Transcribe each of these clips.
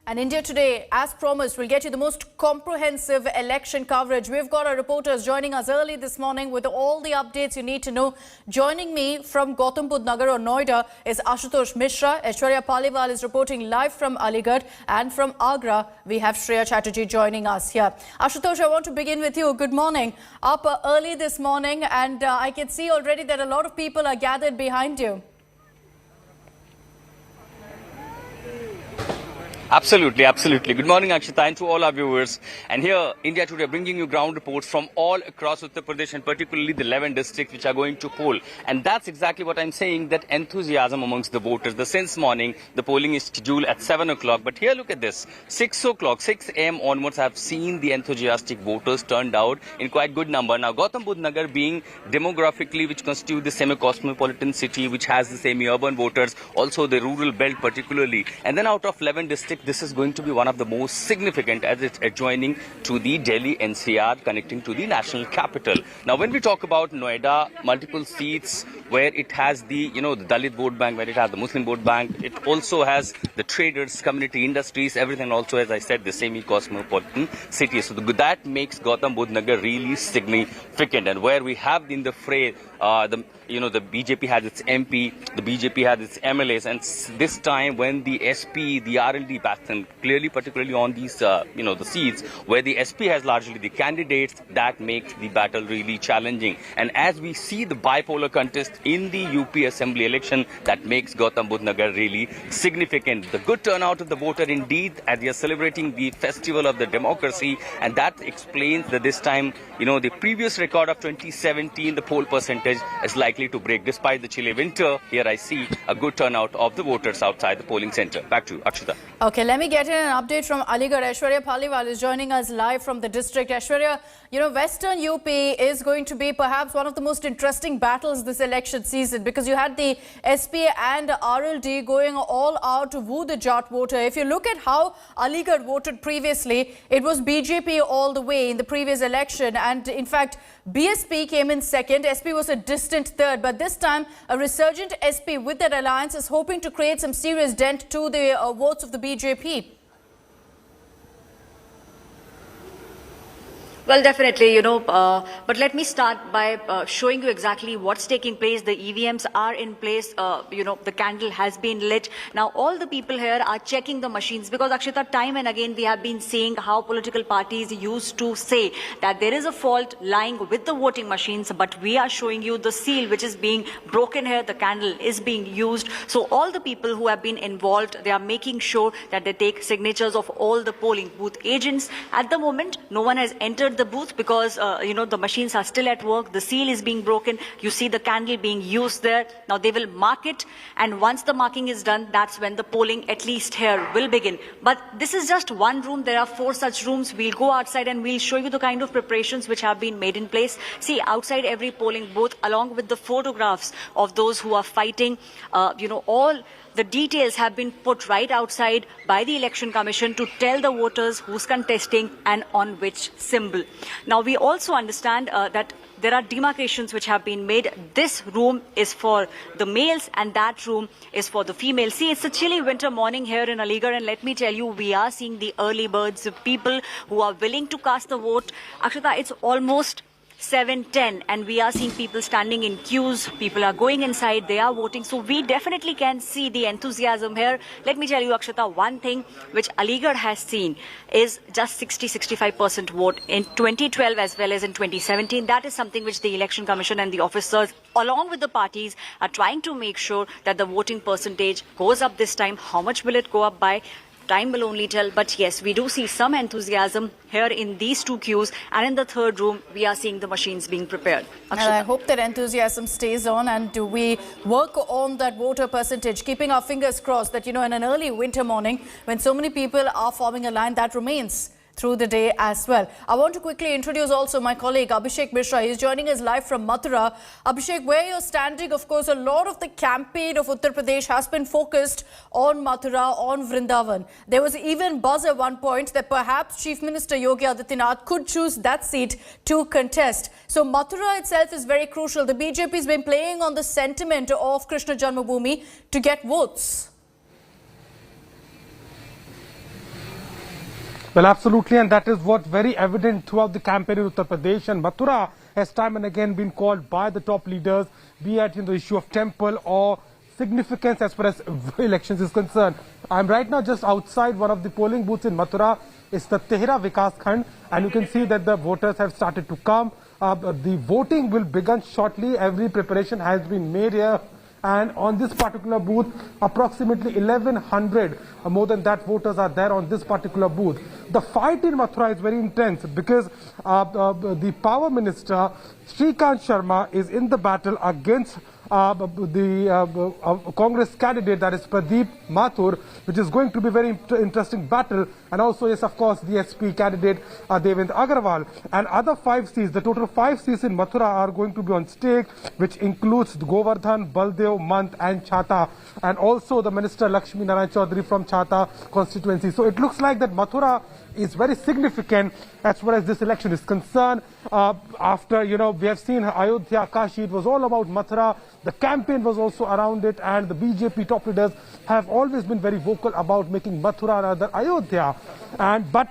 And India Today, as promised, will get you the most comprehensive election coverage. We've got our reporters joining us early this morning with all the updates you need to know. Joining me from Gautam Buddha Nagar or Noida is Ashutosh Mishra. Aishwarya Paliwal is reporting live from Aligarh, and from Agra, we have Shreya Chatterjee joining us here. Ashutosh, I want to begin with you. Good morning. Up early this morning, and I can see already that a lot of people are gathered behind you. Absolutely. Good morning, Akshita, and to all our viewers. And here, India Today, bringing you ground reports from all across Uttar Pradesh, and particularly the 11 districts which are going to poll. And that's exactly what I'm saying, that enthusiasm amongst the voters. Since morning, the polling is scheduled at 7 o'clock. But here, look at this. 6 o'clock, 6 a.m. onwards, I've seen the enthusiastic voters turned out in quite good number. Now, Gautam Buddha Nagar being demographically, which constitutes the semi-cosmopolitan city, which has the semi-urban voters, also the rural belt particularly. And then out of 11 districts, this is going to be one of the most significant, as it's adjoining to the Delhi NCR, connecting to the national capital. Now, when we talk about Noida, multiple seats where it has the, the Dalit vote bank, where it has the Muslim vote bank, it also has the traders, community industries, everything. Also, as I said, the semi-cosmopolitan city. So that makes Gautam Buddha Nagar really significant. And where we have in the fray, the BJP has its MP, the BJP has its MLAs, and this time when the SP, the RLD backs them, clearly, particularly on these, the seats where the SP has largely the candidates, that makes the battle really challenging. And as we see the bipolar contest in the UP Assembly election, that makes Gautam Buddha Nagar really significant. The good turnout of the voter indeed, as we are celebrating the festival of the democracy, and that explains that this time, the previous record of 2017, the poll percentage is likely to break. Despite the chilly winter, here I see a good turnout of the voters outside the polling center. Back to you, Akshita. Okay, let me get in an update from Aligarh. Aishwarya Paliwal is joining us live from the district. Aishwarya, Western UP is going to be perhaps one of the most interesting battles this election season, because you had the SP and RLD going all out to woo the Jat voter. If you look at how Aligarh voted previously, it was BJP all the way in the previous election, and in fact, BSP came in second. SP was a distant third, but this time a resurgent SP with that alliance is hoping to create some serious dent to the votes of the BJP. Well, definitely, but let me start by showing you exactly what's taking place. The EVMs are in place, the candle has been lit. Now, all the people here are checking the machines, because Akshita, time and again, we have been seeing how political parties used to say that there is a fault lying with the voting machines, but we are showing you the seal which is being broken here. The candle is being used. So all the people who have been involved, they are making sure that they take signatures of all the polling booth agents. At the moment, no one has entered the booth because the machines are still at work. The seal is being broken. You see the candle being used there. Now they will mark it, and once the marking is done, that's when the polling, at least here, will begin. But this is just one room. There are 4 such rooms. We'll go outside and we'll show you the kind of preparations which have been made in place. See, outside every polling booth, along with the photographs of those who are fighting, all the details have been put right outside by the Election Commission to tell the voters who's contesting and on which symbol. Now, we also understand that there are demarcations which have been made. This room is for the males and that room is for the females. See, it's a chilly winter morning here in Aligarh, and let me tell you, we are seeing the early birds of people who are willing to cast the vote. Akshita, it's almost 7:10 and we are seeing people standing in queues. People are going inside, they are voting. So we definitely can see the enthusiasm here. Let me tell you, Akshita, one thing which Aligarh has seen is just 60-65% vote in 2012 as well as in 2017. That is something which the Election Commission and the officers, along with the parties, are trying to make sure that the voting percentage goes up this time. How much will it go up by? Time will only tell, but yes, we do see some enthusiasm here in these 2 queues, and in the 3rd room, we are seeing the machines being prepared. And I hope that enthusiasm stays on, and do we work on that voter percentage, keeping our fingers crossed that, in an early winter morning, when so many people are forming a line, that remains through the day as well. I want to quickly introduce also my colleague Abhishek Mishra. He's joining us live from Mathura. Abhishek, where you're standing, of course, a lot of the campaign of Uttar Pradesh has been focused on Mathura, on Vrindavan. There was even buzz at one point that perhaps Chief Minister Yogi Adityanath could choose that seat to contest. So Mathura itself is very crucial. The BJP has been playing on the sentiment of Krishna Janmabhoomi to get votes. Well, absolutely, and that is what very evident throughout the campaign in Uttar Pradesh, and Mathura has time and again been called by the top leaders, be it the issue of temple or significance as far as elections is concerned. I'm right now just outside one of the polling booths in Mathura. It's the Tehra Vikas Khand, and you can see that the voters have started to come. The voting will begin shortly. Every preparation has been made here. And on this particular booth, approximately 1,100, more than that, voters are there on this particular booth. The fight in Mathura is very intense because the Power Minister, Shrikant Sharma, is in the battle against the Congress candidate, that is Pradeep Mathur, which is going to be a very interesting battle. And also, yes, of course, the SP candidate Devendra Agarwal. And other 5 seats, the total 5 seats in Mathura are going to be on stake, which includes Govardhan, Baldev, Mant and Chhata, and also the Minister Lakshmi Narayan Chaudhary from Chhata constituency. So it looks like that Mathura is very significant as far as this election is concerned. After, we have seen Ayodhya, Kashi, it was all about Mathura. The campaign was also around it, and the BJP top leaders have always been very vocal about making Mathura another Ayodhya. But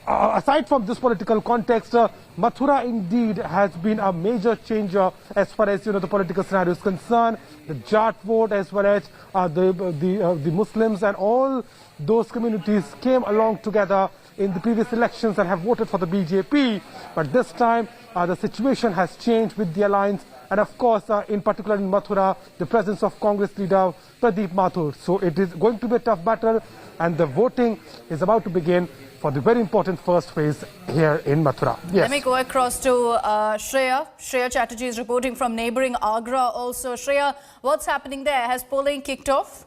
aside from this political context, Mathura indeed has been a major changer as far as the political scenario is concerned. The Jat vote, as well as the Muslims and all those communities came along together in the previous elections and have voted for the BJP. But this time the situation has changed with the alliance, and of course in particular in Mathura, the presence of Congress leader Pradeep Mathur. So it is going to be a tough battle, and the voting is about to begin for the very important first phase here in Mathura. Yes. Let me go across to Shreya. Shreya Chatterjee is reporting from neighbouring Agra also. Shreya, what's happening there? Has polling kicked off?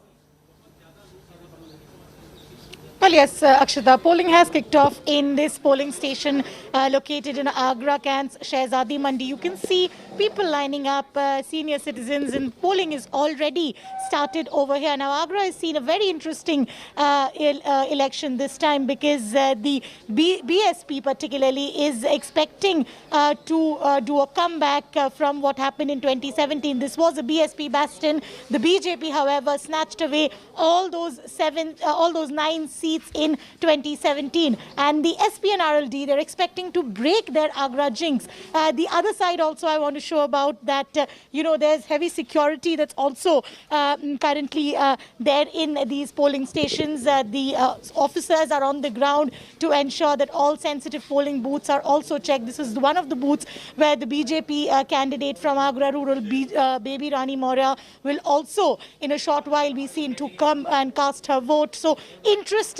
Well, yes, Akshita, polling has kicked off in this polling station located in Agra, Kant's Shehzadi Mandi. You can see people lining up, senior citizens, and polling is already started over here. Now, Agra has seen a very interesting election this time because the BSP particularly is expecting to do a comeback from what happened in 2017. This was a BSP bastion. The BJP, however, snatched away all those 9 seats in 2017, and the SP and RLD, they're expecting to break their Agra jinx. The other side also I want to show about that, there's heavy security that's also currently there in these polling stations. The officers are on the ground to ensure that all sensitive polling booths are also checked. This is one of the booths where the BJP candidate from Agra Rural, Baby Rani Maurya, will also in a short while be seen to come and cast her vote. So interesting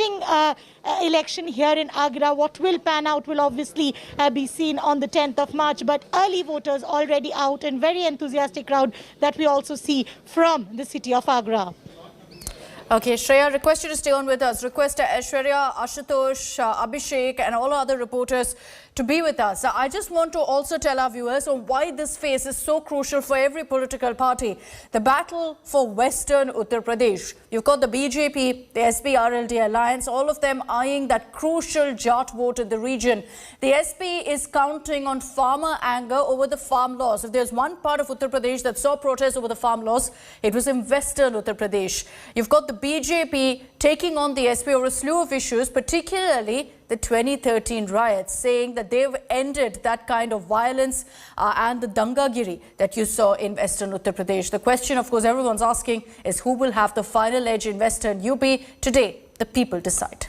election here in Agra. What will pan out will obviously be seen on the 10th of March, but early voters already out, and very enthusiastic crowd that we also see from the city of Agra. Okay, Shreya, request you to stay on with us. Request Aishwarya, Ashutosh, Abhishek and all other reporters to be with us. I just want to also tell our viewers on why this phase is so crucial for every political party. The battle for Western Uttar Pradesh. You've got the BJP, the SP-RLD alliance, all of them eyeing that crucial Jat vote in the region. The SP is counting on farmer anger over the farm laws. If there's one part of Uttar Pradesh that saw protests over the farm laws, it was in Western Uttar Pradesh. You've got the BJP taking on the SP over a slew of issues, particularly the 2013 riots, saying that they've ended that kind of violence and the dangagiri that you saw in Western Uttar Pradesh. The question, of course, everyone's asking is who will have the final edge in Western UP? Today, the people decide.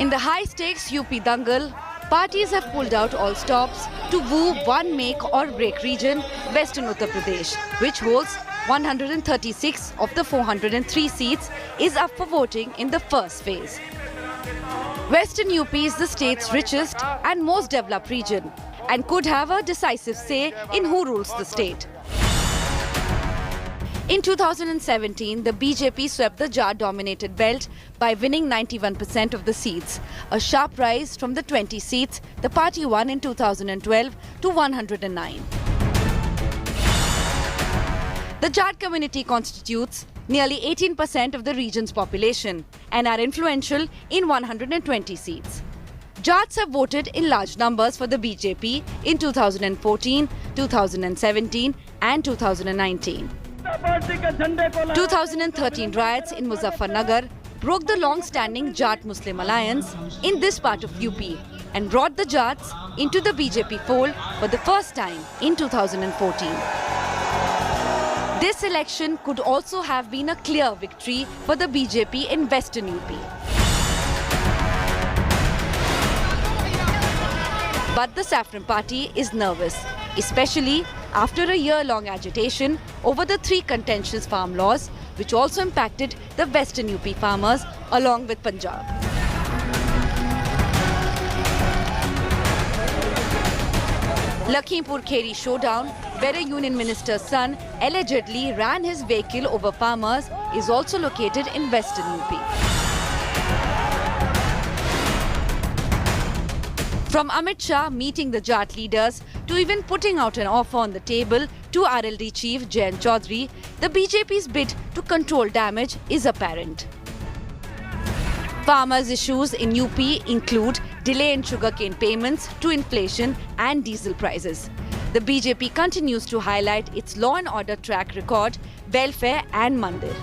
In the high-stakes UP Dangal, parties have pulled out all stops to woo one make or break region, Western Uttar Pradesh, which holds 136 of the 403 seats, is up for voting in the first phase. Western UP is the state's richest and most developed region and could have a decisive say in who rules the state. In 2017, the BJP swept the Jat-dominated belt by winning 91% of the seats, a sharp rise from the 20 seats the party won in 2012 to 109. The Jat community constitutes nearly 18% of the region's population and are influential in 120 seats. Jats have voted in large numbers for the BJP in 2014, 2017 and 2019. 2013 riots in Muzaffarnagar broke the long-standing Jat-Muslim alliance in this part of UP and brought the Jats into the BJP fold for the first time in 2014. This election could also have been a clear victory for the BJP in Western UP. But the Saffron Party is nervous, especially after a year-long agitation over the 3 contentious farm laws, which also impacted the Western UP farmers along with Punjab. Lakhimpur Kheri showdown, where a union minister's son allegedly ran his vehicle over farmers, is also located in Western UP. From Amit Shah meeting the Jat leaders to even putting out an offer on the table to RLD chief Jayant Chaudhary, the BJP's bid to control damage is apparent. Farmers' issues in UP include delay in sugarcane payments to inflation and diesel prices. The BJP continues to highlight its law and order track record, welfare and mandir.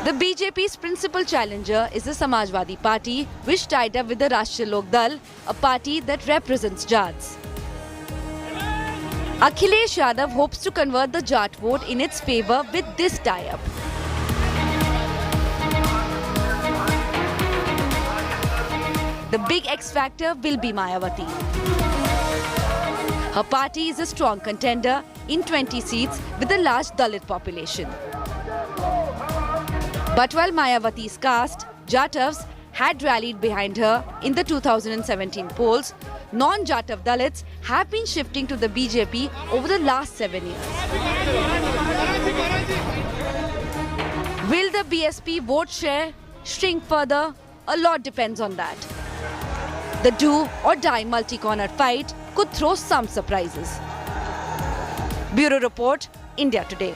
The BJP's principal challenger is the Samajwadi Party, which tied up with the Rashtriya Lok Dal, a party that represents Jats. Akhilesh Yadav hopes to convert the Jat vote in its favour with this tie-up. The big X-factor will be Mayawati. Her party is a strong contender in 20 seats with a large Dalit population. But while Mayawati's caste, Jatavs, had rallied behind her in the 2017 polls, non-Jatav Dalits have been shifting to the BJP over the last 7 years. Will the BSP vote share shrink further? A lot depends on that. The do or die multi-corner fight could throw some surprises. Bureau Report, India Today.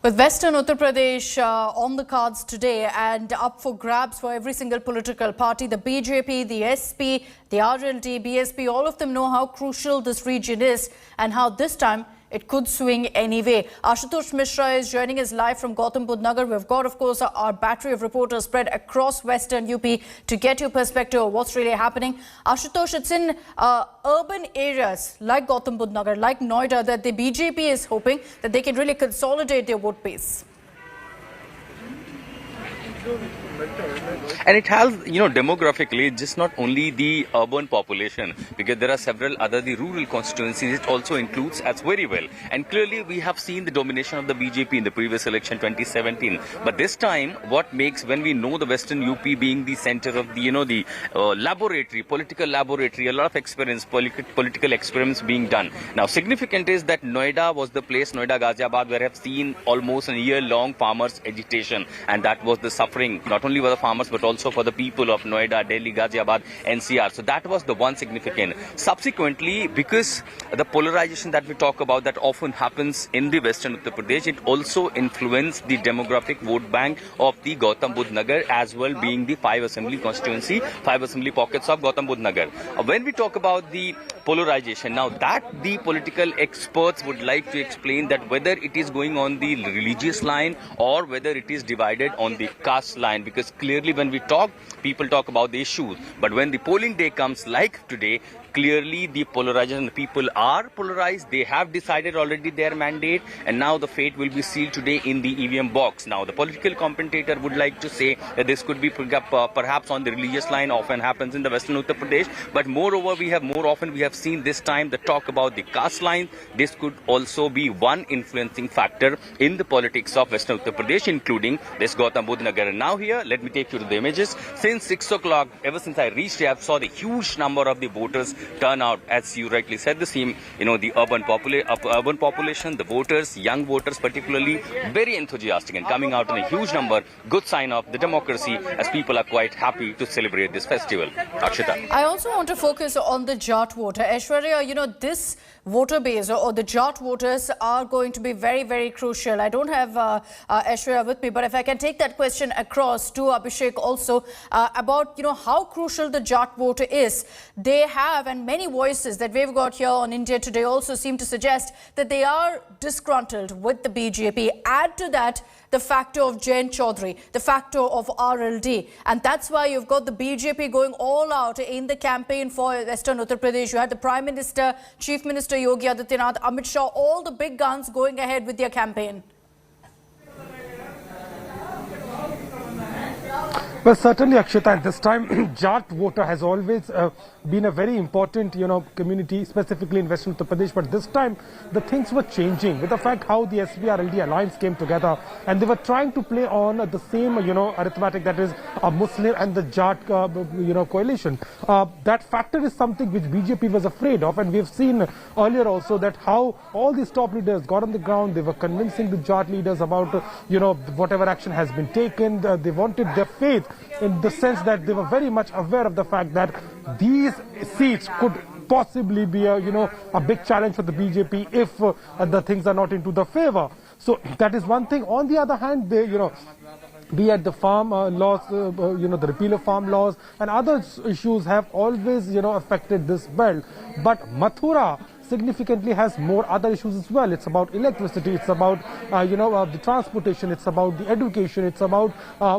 With Western Uttar Pradesh on the cards today and up for grabs for every single political party, the BJP, the SP, the RLD, BSP, all of them know how crucial this region is and how this time it could swing anyway. Ashutosh Mishra is joining us live from Gautam Buddha Nagar. We've got, of course, our battery of reporters spread across Western UP to get your perspective of what's really happening. Ashutosh, it's in urban areas like Gautam Buddha Nagar, like Noida, that the BJP is hoping that they can really consolidate their vote base. And it has, demographically, just not only the urban population, because there are several other the rural constituencies it also includes as very well. And clearly we have seen the domination of the BJP in the previous election 2017. But this time, what makes, when we know the Western UP being the center of the, laboratory, political laboratory, a lot of experience, political experiments being done. Now, significant is that Noida was the place, Noida, Ghaziabad, where I have seen almost a year-long farmers' agitation. And that was the suffering, not only for the farmers, but also for the people of Noida, Delhi, Ghaziabad, NCR. So that was the one significant. Subsequently, because the polarization that we talk about that often happens in the Western Uttar Pradesh, it also influenced the demographic vote bank of the Gautam Buddha Nagar, as well being the 5 assembly constituency, 5 assembly pockets of Gautam Buddha Nagar. When we talk about the polarization, now that the political experts would like to explain that whether it is going on the religious line or whether it is divided on the caste line, because clearly when we talk, people talk about the issues, but when the polling day comes like today, clearly the polarization, people are polarized. They have decided already their mandate, and now the fate will be sealed today in the EVM box. Now the political commentator would like to say that this could be perhaps on the religious line, often happens in the Western Uttar Pradesh, but moreover we have seen this time the talk about the caste line. This could also be one influencing factor in the politics of Western Uttar Pradesh, including this Gautam Buddha Nagar. And now here, let me take you to the images. Since 6 o'clock, ever since I reached here, I saw the huge number of the voters turn out. As you rightly said, the same, the urban population, the voters, young voters particularly, very enthusiastic and coming out in a huge number. Good sign of the democracy, as people are quite happy to celebrate this festival. Akshita. I also want to focus on the Jat voter. Aishwarya, this voter base or the Jat voters are going to be very, very crucial. I don't have Aishwarya with me, but if I can take that question across to Abhishek also about, how crucial the Jat voter is. They have, and many voices that we've got here on India Today also seem to suggest that they are disgruntled with the BJP. Add to that the factor of Jain Chaudhary, the factor of RLD. And that's why you've got the BJP going all out in the campaign for Western Uttar Pradesh. You had the Prime Minister, Chief Minister Yogi Adityanath, Amit Shah, all the big guns going ahead with their campaign. Well, certainly, Akshita, at this time, Jat voter has always been a very important, community, specifically in Western Uttar Pradesh. But this time, the things were changing with the fact how the SPRLD alliance came together, and they were trying to play on the same, arithmetic, that is a Muslim and the Jat, coalition. That factor is something which BJP was afraid of, and we've seen earlier also that how all these top leaders got on the ground. They were convincing the Jat leaders about, whatever action has been taken. They wanted their faith, in the sense that they were very much aware of the fact that these seats could possibly be a big challenge for the BJP if the things are not into the favor. So that is one thing. On the other hand, they, be it the farm laws, the repeal of farm laws and other issues have always, affected this belt. But Mathura significantly has more other issues as well. It's about electricity, it's about the transportation, it's about the education, it's about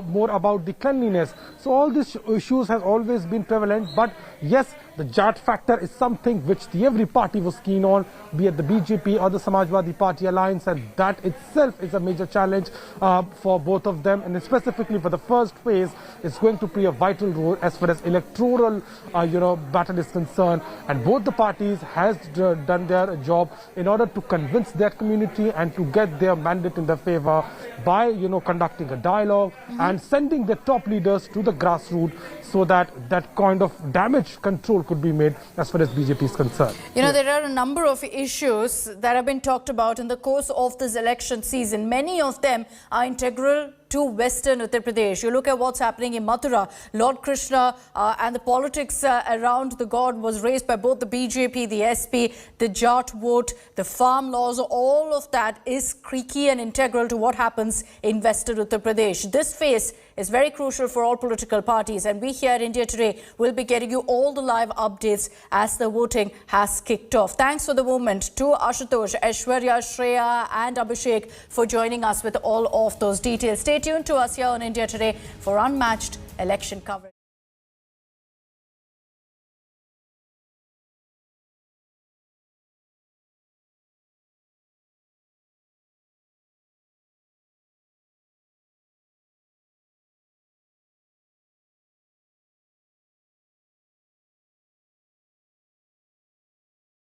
more about the cleanliness. So all these issues have always been prevalent. But yes, the Jat factor is something which every party was keen on, be it the BJP or the Samajwadi Party alliance, and that itself is a major challenge for both of them. And specifically for the first phase, it's going to play a vital role as far as electoral battle is concerned. And both the parties has done their job in order to convince their community and to get their mandate in their favor by conducting a dialogue and sending their top leaders to the grassroots, so that that kind of damage control could be made as far as BJP is concerned. There are a number of issues that have been talked about in the course of this election season. Many of them are integral to Western Uttar Pradesh. You look at what's happening in Mathura. Lord Krishna and the politics around the god was raised by both the BJP, the SP, the Jat vote, the farm laws. All of that is creaky and integral to what happens in Western Uttar Pradesh. This phase is very crucial for all political parties, and we here at India Today will be getting you all the live updates as the voting has kicked off. Thanks for the moment to Ashutosh, Aishwarya, Shreya and Abhishek for joining us with all of those details. Stay tuned to us here on India Today for unmatched election coverage.